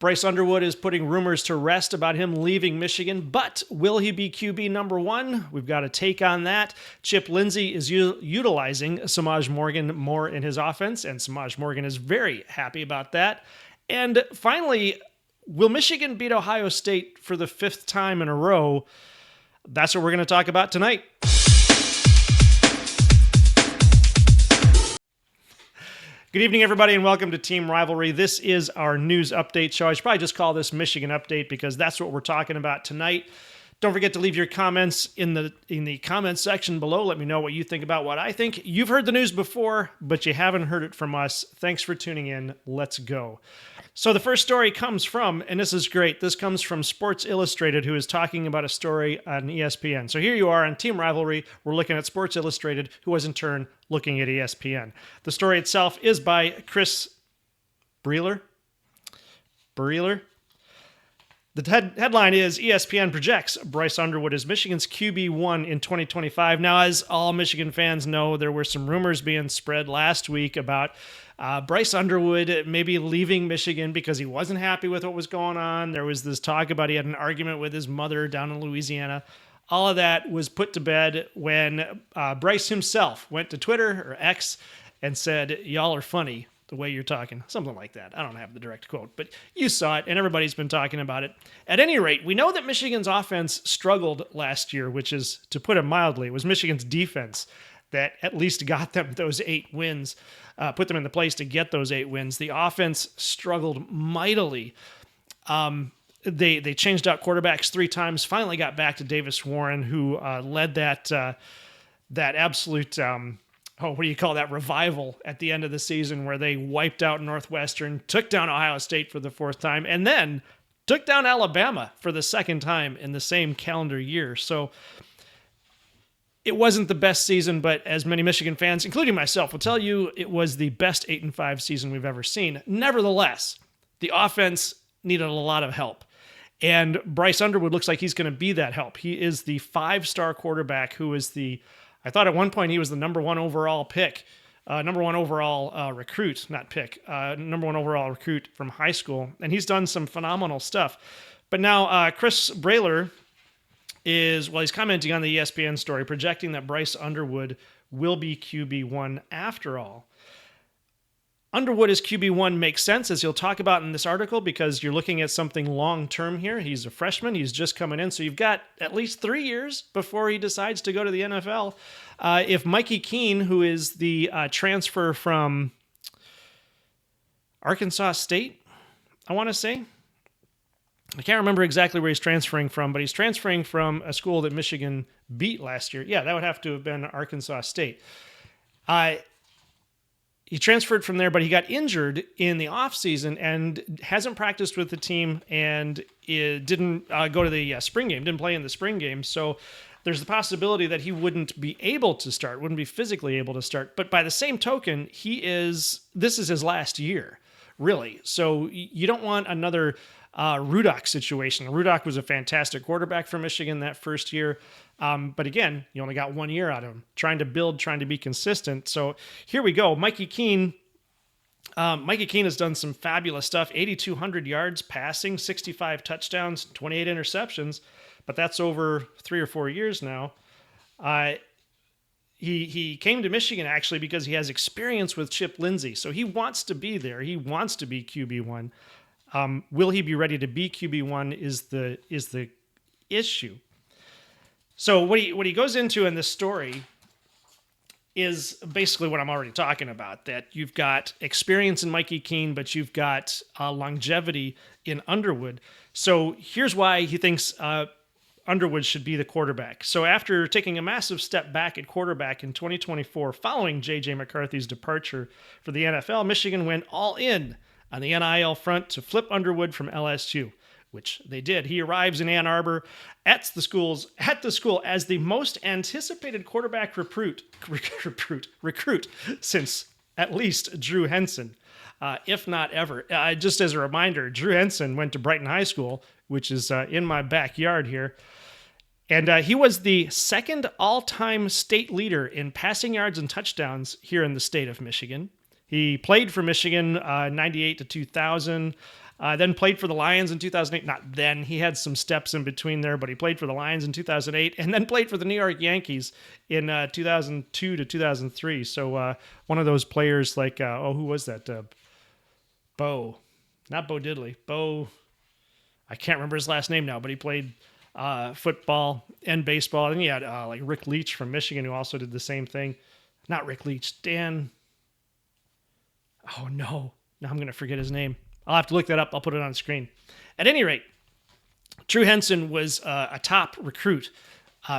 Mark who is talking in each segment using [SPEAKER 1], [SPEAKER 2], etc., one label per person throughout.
[SPEAKER 1] Bryce Underwood is putting rumors to rest about him leaving Michigan, but will he be QB number one? We've got a take on that. Chip Lindsey is utilizing Semaj Morgan more in his offense, and Semaj Morgan is very happy about that. And finally, will Michigan beat Ohio State for the 5th time in a row? That's what we're going to talk about tonight. Good evening, everybody, and welcome to Team Rivalry. This is our news update show. I should probably just call this Michigan Update because that's what we're talking about tonight. Don't forget to leave your comments in the comments section below. Let me know what you think about what I think. You've heard the news before, but you haven't heard it from us. Thanks for tuning in. Let's go. So the first story comes from, and this is great, this comes from Sports Illustrated, who is talking about a story on ESPN. So here you are on Team Rivalry. We're looking at Sports Illustrated, who was in turn looking at ESPN. The story itself is by Chris Breeler. The headline is ESPN projects Bryce Underwood as Michigan's QB1 in 2025. Now, as all Michigan fans know, there were some rumors being spread last week about Bryce Underwood maybe leaving Michigan because he wasn't happy with what was going on. There was this talk about he had an argument with his mother down in Louisiana. All of that was put to bed when Bryce himself went to Twitter or X and said, "Y'all are funny the way you're talking." Something like that. I don't have the direct quote, but you saw it, and everybody's been talking about it. At any rate, we know that Michigan's offense struggled last year, which is, to put it mildly, it was Michigan's defense that at least got them those 8 wins, put them in the place to get those 8 wins. The offense struggled mightily. They changed out quarterbacks 3 times, finally got back to Davis Warren, who led that absolute... revival at the end of the season where they wiped out Northwestern, took down Ohio State for the 4th time, and then took down Alabama for the 2nd time in the same calendar year. So it wasn't the best season, but as many Michigan fans, including myself, will tell you, it was the best 8-5 season we've ever seen. Nevertheless, the offense needed a lot of help. And Bryce Underwood looks like he's going to be that help. He is the 5-star quarterback who is I thought at one point he was the number 1 overall pick, number 1 overall recruit, not pick, number 1 overall recruit from high school. And he's done some phenomenal stuff. But now Chris Breeler he's commenting on the ESPN story, projecting that Bryce Underwood will be QB1 after all. Underwood as QB1 makes sense, as you'll talk about in this article, because you're looking at something long-term here. He's a freshman. He's just coming in, so you've got at least 3 years before he decides to go to the NFL. If Mikey Keene, who is the transfer from Arkansas State, I want to say, I can't remember exactly where he's transferring from, but he's transferring from a school that Michigan beat last year. Yeah, that would have to have been Arkansas State. He transferred from there, but he got injured in the offseason and hasn't practiced with the team and didn't go to the spring game, didn't play in the spring game. So there's the possibility that he wouldn't be able to start, wouldn't be physically able to start. But by the same token, this is his last year, really. So you don't want another Rudock situation. Rudock was a fantastic quarterback for Michigan that first year. But again, you only got 1 year out of him, trying to build, trying to be consistent. So here we go. Mikey Keene has done some fabulous stuff. 8,200 yards passing, 65 touchdowns, 28 interceptions, but that's over 3 or 4 years now. He came to Michigan actually because he has experience with Chip Lindsey. So he wants to be there. He wants to be QB1. Will he be ready to be QB1 is the issue. So what he goes into in this story is basically what I'm already talking about, that you've got experience in Mikey Keene, but you've got longevity in Underwood. So here's why he thinks Underwood should be the quarterback. So after taking a massive step back at quarterback in 2024, following J.J. McCarthy's departure for the NFL, Michigan went all in on the NIL front to flip Underwood from LSU, which they did. He arrives in Ann Arbor at the school as the most anticipated quarterback recruit since at least Drew Henson, if not ever. Just as a reminder, Drew Henson went to Brighton High School, which is in my backyard here. And he was the 2nd all-time state leader in passing yards and touchdowns here in the state of Michigan. He played for Michigan 98 to 2000. Then played for the Lions in 2008. Not then. He had some steps in between there, but he played for the Lions in 2008 and then played for the New York Yankees in 2002 to 2003. So one of those players like, who was that? Bo. Not Bo Diddley. Bo, I can't remember his last name now, but he played football and baseball. And he had like Rick Leach from Michigan who also did the same thing. Not Rick Leach. Dan. Oh, no. Now I'm going to forget his name. I'll have to look that up. I'll put it on the screen. At any rate, Drew Henson was a top recruit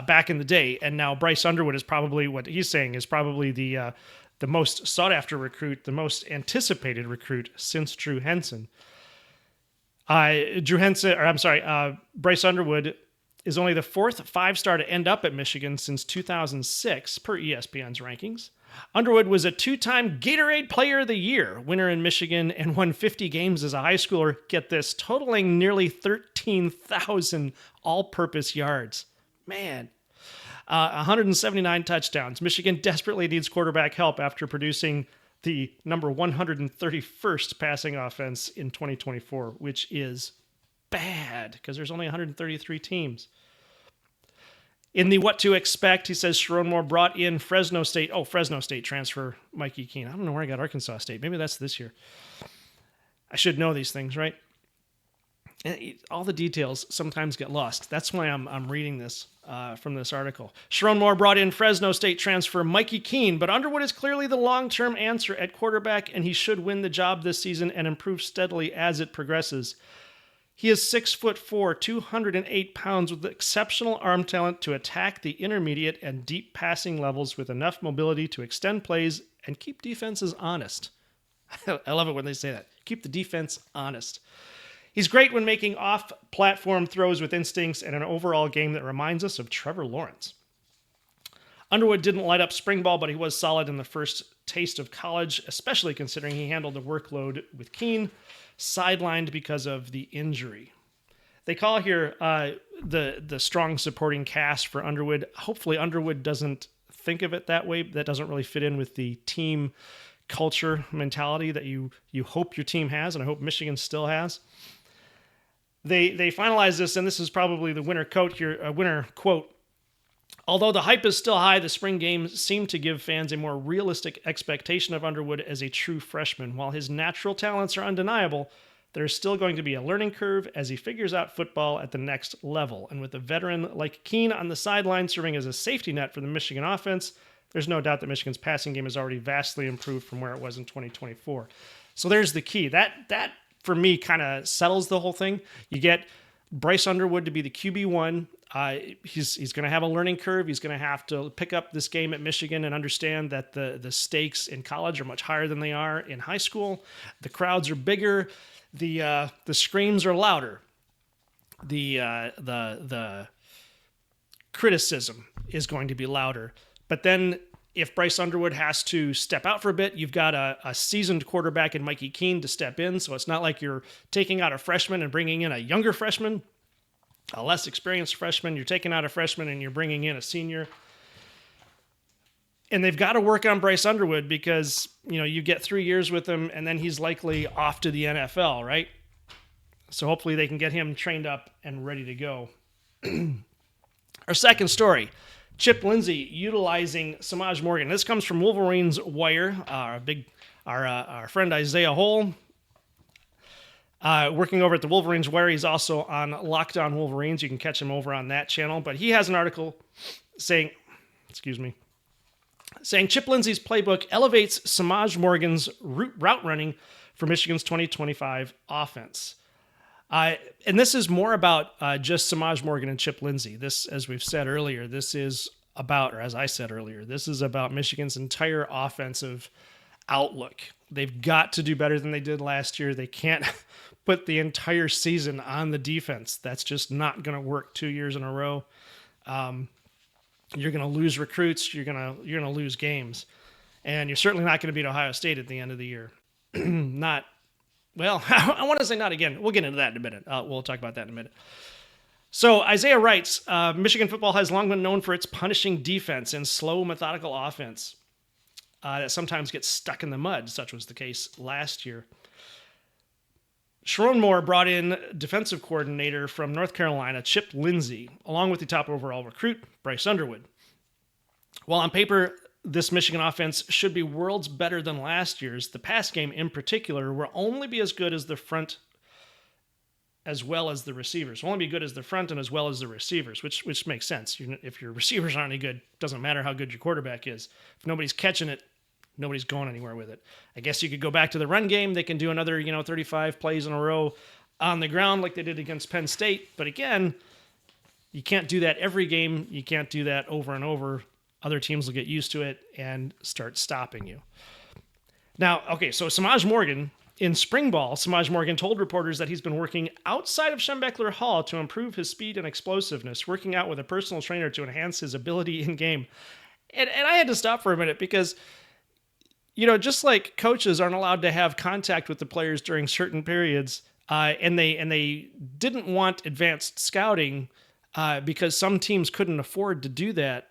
[SPEAKER 1] back in the day, and now Bryce Underwood is probably, what he's saying is probably the most sought-after recruit, the most anticipated recruit since Drew Henson. Bryce Underwood is only the fourth five-star to end up at Michigan since 2006 per ESPN's rankings. Underwood was a two-time Gatorade Player of the Year winner in Michigan and won 50 games as a high schooler, get this, totaling nearly 13,000 all-purpose yards. Man. 179 touchdowns. Michigan desperately needs quarterback help after producing the number 131st passing offense in 2024, which is bad because there's only 133 teams. In the what to expect, he says Sharon Moore brought in Fresno State transfer Mikey Keene. I don't know where I got Arkansas State. Maybe that's this year. I should know these things, right? And all the details sometimes get lost. That's why I'm reading this from this article. Sharon Moore brought in Fresno State transfer Mikey Keene, but Underwood is clearly the long-term answer at quarterback, and he should win the job this season and improve steadily as it progresses. He is 6'4", 208 pounds with exceptional arm talent to attack the intermediate and deep passing levels with enough mobility to extend plays and keep defenses honest. I love it when they say that. Keep the defense honest. He's great when making off-platform throws with instincts and an overall game that reminds us of Trevor Lawrence. Underwood didn't light up spring ball, but he was solid in the first taste of college, especially considering he handled the workload with Keene, sidelined because of the injury. They call here the strong supporting cast for Underwood. Hopefully Underwood doesn't think of it that way. That doesn't really fit in with the team culture mentality that you hope your team has, and I hope Michigan still has. They finalize this, and this is probably the winner quote. Although the hype is still high, the spring games seem to give fans a more realistic expectation of Underwood as a true freshman. While his natural talents are undeniable, there's still going to be a learning curve as he figures out football at the next level. And with a veteran like Keene on the sideline serving as a safety net for the Michigan offense, there's no doubt that Michigan's passing game has already vastly improved from where it was in 2024. So there's the key. That for me, kind of settles the whole thing. You get Bryce Underwood to be the QB1. He's going to have a learning curve. He's going to have to pick up this game at Michigan and understand that the stakes in college are much higher than they are in high school. The crowds are bigger. The screams are louder. The criticism is going to be louder. But then if Bryce Underwood has to step out for a bit, you've got a seasoned quarterback in Mikey Keene to step in. So it's not like you're taking out a freshman and bringing in a younger freshman, a less experienced freshman. You're taking out a freshman and you're bringing in a senior. And they've got to work on Bryce Underwood because, you get 3 years with him and then he's likely off to the NFL, right? So hopefully they can get him trained up and ready to go. Our second story. Chip Lindsey utilizing Semaj Morgan. This comes from Wolverines Wire. Our friend Isaiah Hole, working over at the Wolverines Wire. He's also on Locked On Wolverines. You can catch him over on that channel. But he has an article saying Chip Lindsey's playbook elevates Semaj Morgan's route running for Michigan's 2025 offense. And this is more about just Semaj Morgan and Chip Lindsey. This, as we've said earlier, this is about Michigan's entire offensive outlook. They've got to do better than they did last year. They can't put the entire season on the defense. That's just not going to work 2 years in a row. You're going to lose recruits. You're going to lose games, and you're certainly not going to beat Ohio State at the end of the year. Well, I want to say not again. We'll get into that in a minute. We'll talk about that in a minute. So Isaiah writes, Michigan football has long been known for its punishing defense and slow, methodical offense that sometimes gets stuck in the mud. Such was the case last year. Sharon Moore brought in defensive coordinator from North Carolina, Chip Lindsey, along with the top overall recruit, Bryce Underwood. While on paper, this Michigan offense should be worlds better than last year's, the pass game in particular will only be as good as the front as well as the receivers. Will only be good as the front and as well as the receivers, which makes sense. If your receivers aren't any good, it doesn't matter how good your quarterback is. If nobody's catching it, nobody's going anywhere with it. I guess you could go back to the run game. They can do another, 35 plays in a row on the ground like they did against Penn State. But again, you can't do that every game. You can't do that over and over. Other teams will get used to it and start stopping you. Now, okay, so Semaj Morgan, in spring ball, Semaj Morgan told reporters that he's been working outside of Schembechler Hall to improve his speed and explosiveness, working out with a personal trainer to enhance his ability in game. And I had to stop for a minute because, just like coaches aren't allowed to have contact with the players during certain periods, and they didn't want advanced scouting because some teams couldn't afford to do that.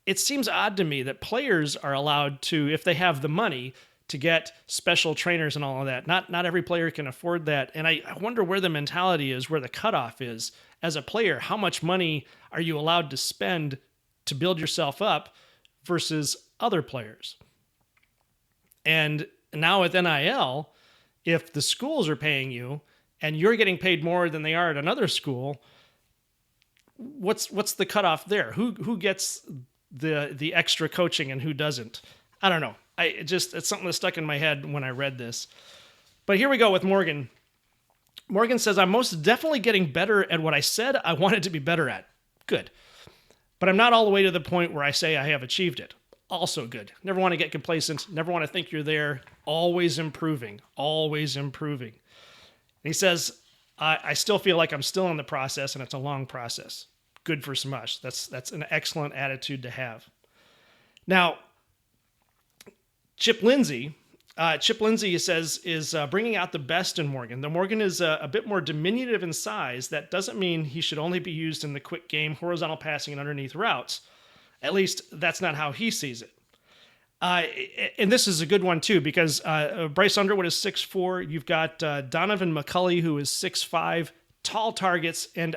[SPEAKER 1] It seems odd to me that players are allowed to, if they have the money, to get special trainers and all of that. Not every player can afford that. And I wonder where the mentality is, where the cutoff is. As a player, how much money are you allowed to spend to build yourself up versus other players? And now with NIL, if the schools are paying you and you're getting paid more than they are at another school, what's the cutoff there? Who gets the extra coaching and who doesn't? I don't know. It's something that stuck in my head when I read this. But here we go with Morgan. Morgan says, I'm most definitely getting better at what I said I wanted to be better at. Good. But I'm not all the way to the point where I say I have achieved it. Also good. Never want to get complacent. Never want to think you're there. Always improving. Always improving. And he says, I still feel like I'm still in the process and it's a long process. Good for Semaj. That's an excellent attitude to have. Now, Chip Lindsey, he says, is bringing out the best in Morgan. The Morgan is a bit more diminutive in size. That doesn't mean he should only be used in the quick game, horizontal passing, and underneath routes. At least that's not how he sees it. And this is a good one, too, because Bryce Underwood is 6'4". You've got Donovan McCulley, who is 6'5", tall targets, and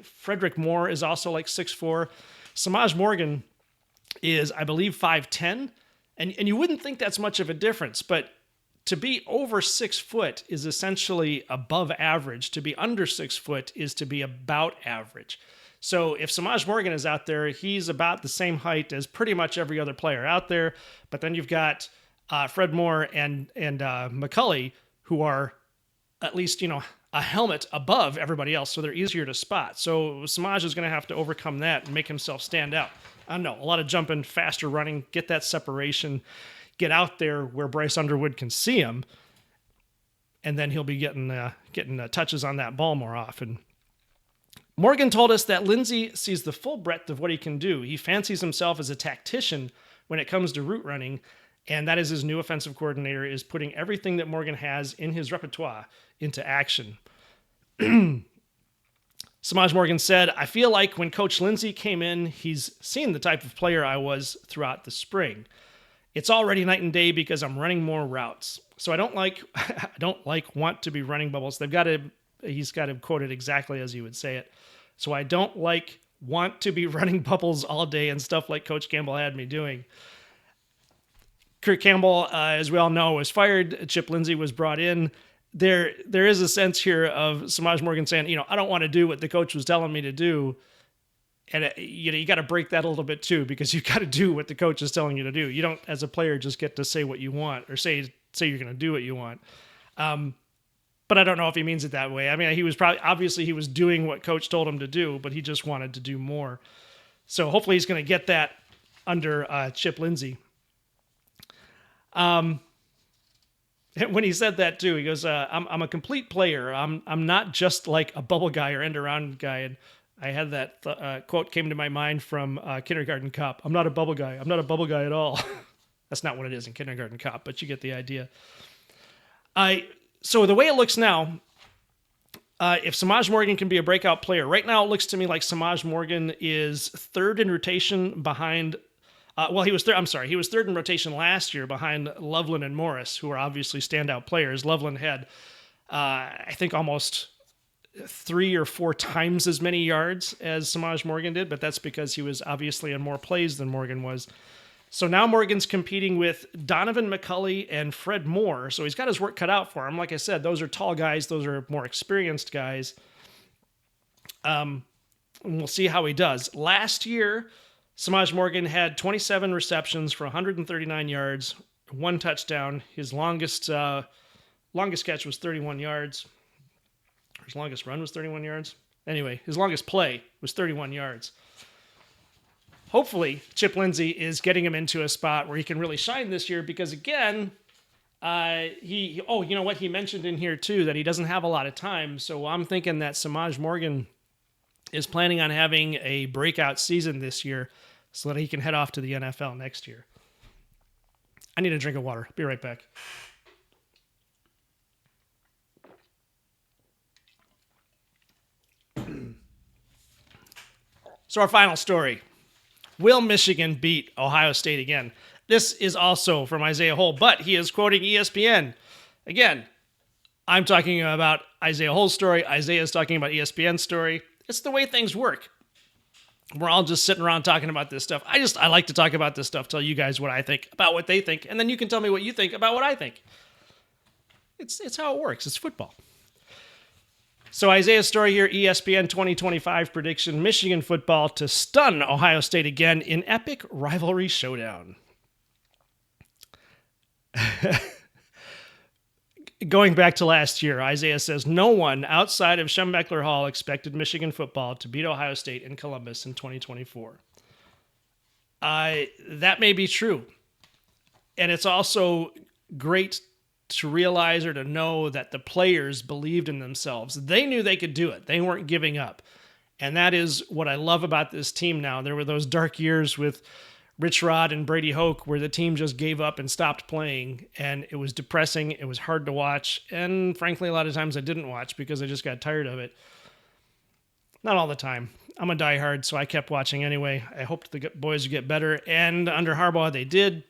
[SPEAKER 1] Frederick Moore is also like 6'4". Semaj Morgan is, I believe, 5'10", and you wouldn't think that's much of a difference, but to be over 6 foot is essentially above average. To be under 6 foot is to be about average. So if Semaj Morgan is out there, he's about the same height as pretty much every other player out there. But then you've got Fred Moore and McCulley, who are at least, a helmet above everybody else, so they're easier to spot. So Semaj is going to have to overcome that and make himself stand out. I don't know, a lot of jumping, faster running, get that separation, get out there where Bryce Underwood can see him, and then he'll be getting touches on that ball more often. Morgan told us that Lindsey sees the full breadth of what he can do. He fancies himself as a tactician when it comes to route running, and that is his new offensive coordinator, is putting everything that Morgan has in his repertoire into action. Semaj Morgan said, I feel like when Coach Lindsey came in, he's seen the type of player I was throughout the spring. It's already night and day because I'm running more routes. So I don't want to be running bubbles. He's got to quote it exactly as he would say it. So I don't want to be running bubbles all day and stuff like Coach Campbell had me doing. Kirk Campbell, as we all know, was fired. Chip Lindsey was brought in. There is a sense here of Semaj Morgan saying, I don't want to do what the coach was telling me to do. And you got to break that a little bit too, because you've got to do what the coach is telling you to do. You don't, as a player, just get to say what you want or say you're going to do what you want. But I don't know if he means it that way. I mean, he was doing what coach told him to do, but he just wanted to do more. So hopefully he's going to get that under Chip Lindsey. When he said that too, he goes, I'm a complete player. I'm not just like a bubble guy or end around guy. And I had that quote came to my mind from Kindergarten Cop. I'm not a bubble guy. I'm not a bubble guy at all. That's not what it is in Kindergarten Cop, but you get the idea. So the way it looks now, if Semaj Morgan can be a breakout player, right now it looks to me like Semaj Morgan is third in rotation behind. He was third in rotation last year behind Loveland and Morris, who are obviously standout players. Loveland had I think almost 3 or 4 times as many yards as Semaj Morgan did, but that's because he was obviously in more plays than Morgan was. So now Morgan's competing with Donovan McCulley and Fred Moore. So he's got his work cut out for him. Like I said, those are tall guys. Those are more experienced guys. And we'll see how he does. Last year, Semaj Morgan had 27 receptions for 139 yards, 1 touchdown. His longest catch was 31 yards. His longest run was 31 yards. Anyway, his longest play was 31 yards. Hopefully, Chip Lindsey is getting him into a spot where he can really shine this year because, again, you know what? He mentioned in here, too, that he doesn't have a lot of time. So I'm thinking that Semaj Morgan is planning on having a breakout season this year so that he can head off to the NFL next year. I need a drink of water. Be right back. So our final story. Will Michigan beat Ohio State again? This is also from Isaiah Hull, but he is quoting ESPN. Again, I'm talking about Isaiah Hull's story. Isaiah is talking about ESPN's story. It's the way things work. We're all just sitting around talking about this stuff. I like to talk about this stuff, tell you guys what I think about what they think, and then you can tell me what you think about what I think. It's how it works. It's football. So Isaiah's story here, ESPN 2025 prediction, Michigan football to stun Ohio State again in epic rivalry showdown. Going back to last year, Isaiah says no one outside of Schembechler Hall expected Michigan football to beat Ohio State in Columbus in 2024. That may be true. And it's also great to realize or to know that the players believed in themselves. They knew they could do it. They weren't giving up. And that is what I love about this team now. There were those dark years with Rich Rod and Brady Hoke where the team just gave up and stopped playing. And it was depressing. It was hard to watch. And frankly, a lot of times I didn't watch because I just got tired of it. Not all the time. I'm a diehard, so I kept watching anyway. I hoped the boys would get better. And under Harbaugh, they did.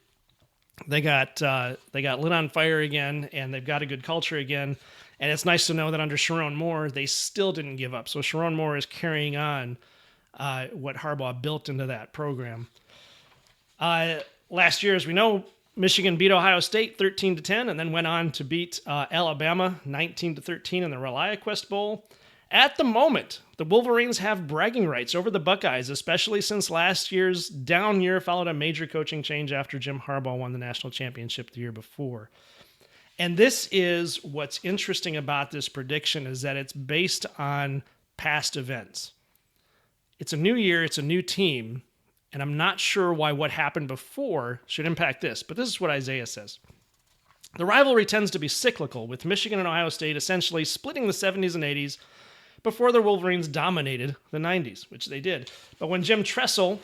[SPEAKER 1] They got lit on fire again, and they've got a good culture again. And it's nice to know that under Sharon Moore, they still didn't give up. So Sharon Moore is carrying on what Harbaugh built into that program. Last year, as we know, Michigan beat Ohio State 13-10, and then went on to beat Alabama 19-13 in the ReliaQuest Bowl. At the moment, the Wolverines have bragging rights over the Buckeyes, especially since last year's down year followed a major coaching change after Jim Harbaugh won the national championship the year before. And this is what's interesting about this prediction is that it's based on past events. It's a new year, it's a new team, and I'm not sure why what happened before should impact this, but this is what Isaiah says. The rivalry tends to be cyclical, with Michigan and Ohio State essentially splitting the 70s and 80s before the Wolverines dominated the 90s, which they did. But when Jim Tressel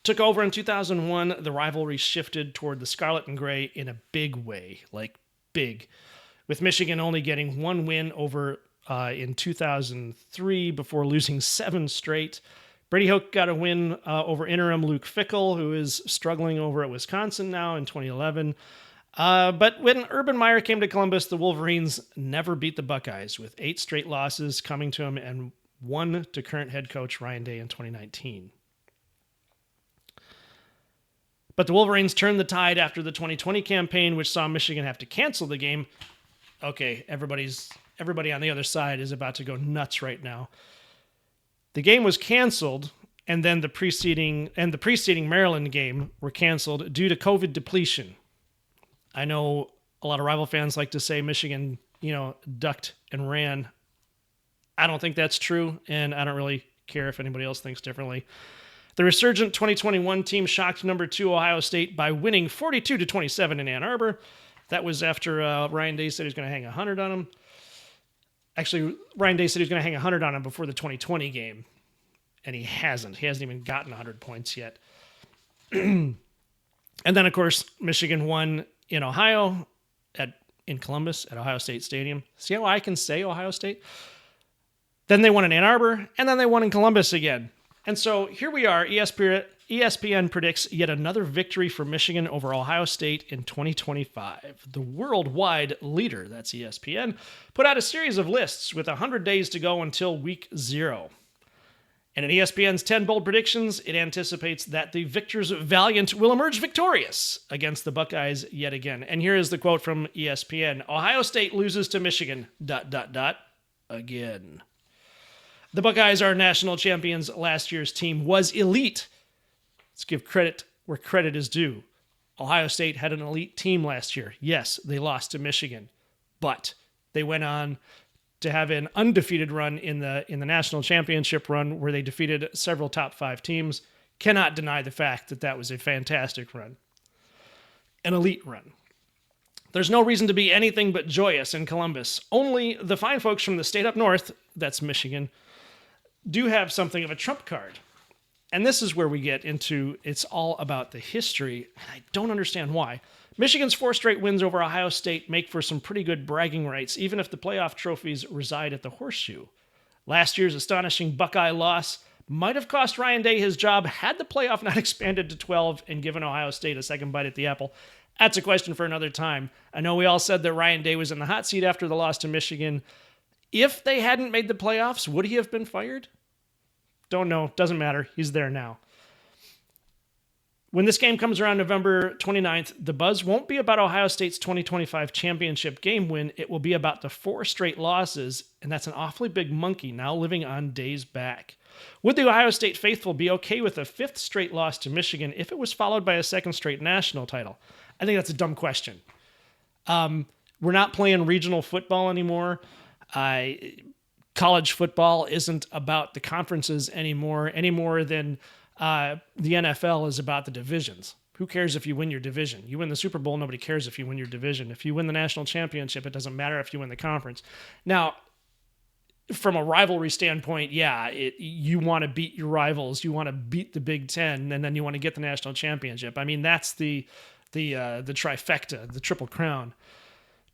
[SPEAKER 1] took over in 2001, the rivalry shifted toward the Scarlet and Gray in a big way, like big, with Michigan only getting 1 win over in 2003 before losing 7 straight. Brady Hoke got a win over interim Luke Fickell, who is struggling over at Wisconsin now in 2011. But when Urban Meyer came to Columbus, the Wolverines never beat the Buckeyes, with 8 straight losses coming to him and 1 to current head coach Ryan Day in 2019. But the Wolverines turned the tide after the 2020 campaign, which saw Michigan have to cancel the game. Okay, everybody on the other side is about to go nuts right now. The game was canceled, and then the preceding Maryland game were canceled due to COVID depletion. I know a lot of rival fans like to say Michigan, ducked and ran. I don't think that's true, and I don't really care if anybody else thinks differently. The resurgent 2021 team shocked number 2 Ohio State by winning 42-27 in Ann Arbor. That was after Ryan Day said he was going to hang 100 on him. Actually, Ryan Day said he was going to hang 100 on him before the 2020 game, and he hasn't. He hasn't even gotten 100 points yet. And then, of course, Michigan won in Ohio, in Columbus, at Ohio State Stadium. See how I can say Ohio State? Then they won in Ann Arbor, and then they won in Columbus again. And so here we are, ESPN ESPN predicts yet another victory for Michigan over Ohio State in 2025. The worldwide leader, that's ESPN, put out a series of lists with 100 days to go until week 0. And in ESPN's 10 bold predictions, it anticipates that the victors valiant will emerge victorious against the Buckeyes yet again. And here is the quote from ESPN. Ohio State loses to Michigan, ... again. The Buckeyes are national champions. Last year's team was elite. Let's give credit where credit is due. Ohio State had an elite team last year. Yes, they lost to Michigan, but they went on to have an undefeated run in the national championship run where they defeated several top 5 teams. Cannot deny the fact that that was a fantastic run. An elite run. There's no reason to be anything but joyous in Columbus. Only the fine folks from the state up north, that's Michigan, do have something of a trump card. And this is where we get into it's all about the history, and I don't understand why. Michigan's 4 straight wins over Ohio State make for some pretty good bragging rights, even if the playoff trophies reside at the Horseshoe. Last year's astonishing Buckeye loss might have cost Ryan Day his job had the playoff not expanded to 12 and given Ohio State a second bite at the apple. That's a question for another time. I know we all said that Ryan Day was in the hot seat after the loss to Michigan. If they hadn't made the playoffs, would he have been fired? Don't know. Doesn't matter. He's there now. When this game comes around November 29th, the buzz won't be about Ohio State's 2025 championship game win. It will be about the 4 straight losses, and that's an awfully big monkey now living on Day's back. Would the Ohio State faithful be okay with a 5th straight loss to Michigan if it was followed by a 2nd straight national title? I think that's a dumb question. We're not playing regional football anymore. College football isn't about the conferences any more than the NFL is about the divisions. Who cares if you win your division? You win the Super Bowl, nobody cares if you win your division. If you win the national championship, it doesn't matter if you win the conference. Now, from a rivalry standpoint, you want to beat your rivals. You want to beat the Big Ten, and then you want to get the national championship. I mean, that's the trifecta, the triple crown.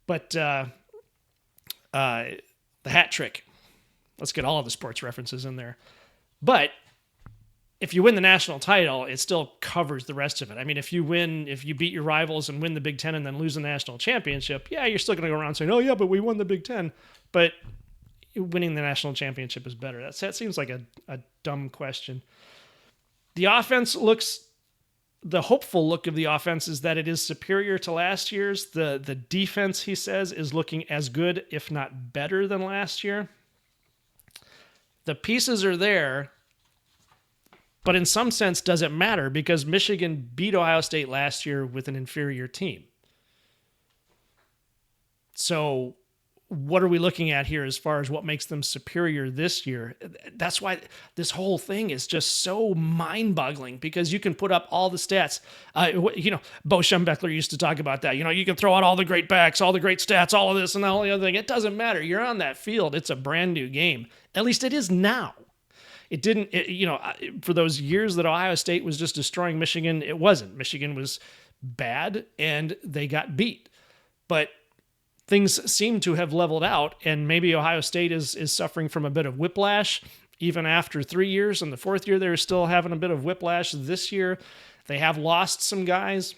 [SPEAKER 1] But the hat trick. Let's get all of the sports references in there. But if you win the national title, it still covers the rest of it. I mean, if you beat your rivals and win the Big Ten and then lose the national championship, you're still going to go around saying, oh yeah, but we won the Big Ten. But winning the national championship is better. That seems like a dumb question. The hopeful look of the offense is that it is superior to last year's. The defense, he says, is looking as good, if not better than last year. The pieces are there, but in some sense, does it matter? Because Michigan beat Ohio State last year with an inferior team. So what are we looking at here as far as what makes them superior this year? That's why this whole thing is just so mind-boggling, because you can put up all the stats. Bo Schembechler used to talk about that. You can throw out all the great backs, all the great stats, all of this and all the other thing. It doesn't matter. You're on that field. It's a brand new game. At least it is now. It didn't, for those years that Ohio State was just destroying Michigan, it wasn't. Michigan was bad and they got beat. But things seem to have leveled out, and maybe Ohio State is suffering from a bit of whiplash. Even after 3 years, and the 4th year, they're still having a bit of whiplash. This year, they have lost some guys,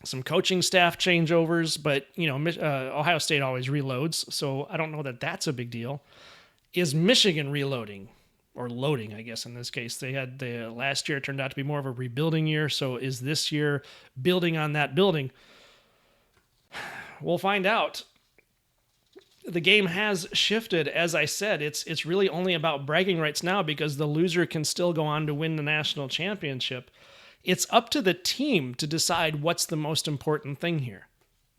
[SPEAKER 1] some coaching staff changeovers, but Ohio State always reloads, so I don't know that that's a big deal. Is Michigan reloading? Or loading, I guess, in this case. The last year turned out to be more of a rebuilding year, so is this year building on that building? We'll find out. The game has shifted. As I said, it's really only about bragging rights now, because the loser can still go on to win the national championship. It's up to the team to decide what's the most important thing here.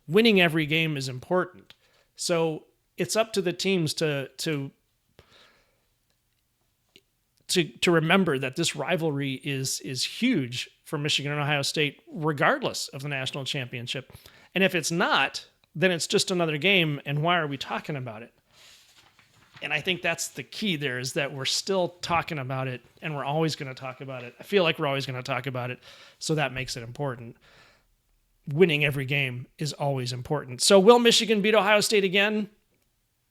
[SPEAKER 1] Winning every game is important. So it's up to the teams to remember that this rivalry is huge for Michigan and Ohio State, regardless of the national championship. And if it's not, then it's just another game, and why are we talking about it? And I think that's the key there, is that we're still talking about it, and we're always going to talk about it. I feel like we're always going to talk about it, so that makes it important. Winning every game is always important. So will Michigan beat Ohio State again?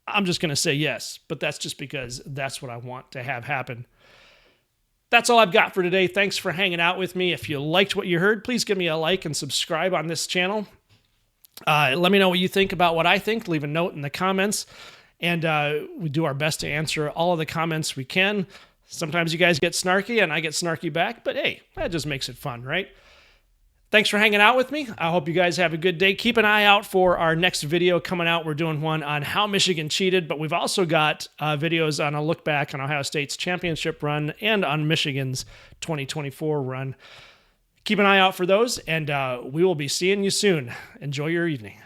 [SPEAKER 1] I'm just going to say yes, but that's just because that's what I want to have happen. That's all I've got for today. Thanks for hanging out with me. If you liked what you heard, please give me a like and subscribe on this channel. Let me know what you think about what I think. Leave a note in the comments. And we do our best to answer all of the comments we can. Sometimes you guys get snarky and I get snarky back, but hey, that just makes it fun, right? Thanks for hanging out with me. I hope you guys have a good day. Keep an eye out for our next video coming out. We're doing one on how Michigan cheated, but we've also got videos on a look back on Ohio State's championship run and on Michigan's 2024 run. Keep an eye out for those, and we will be seeing you soon. Enjoy your evening.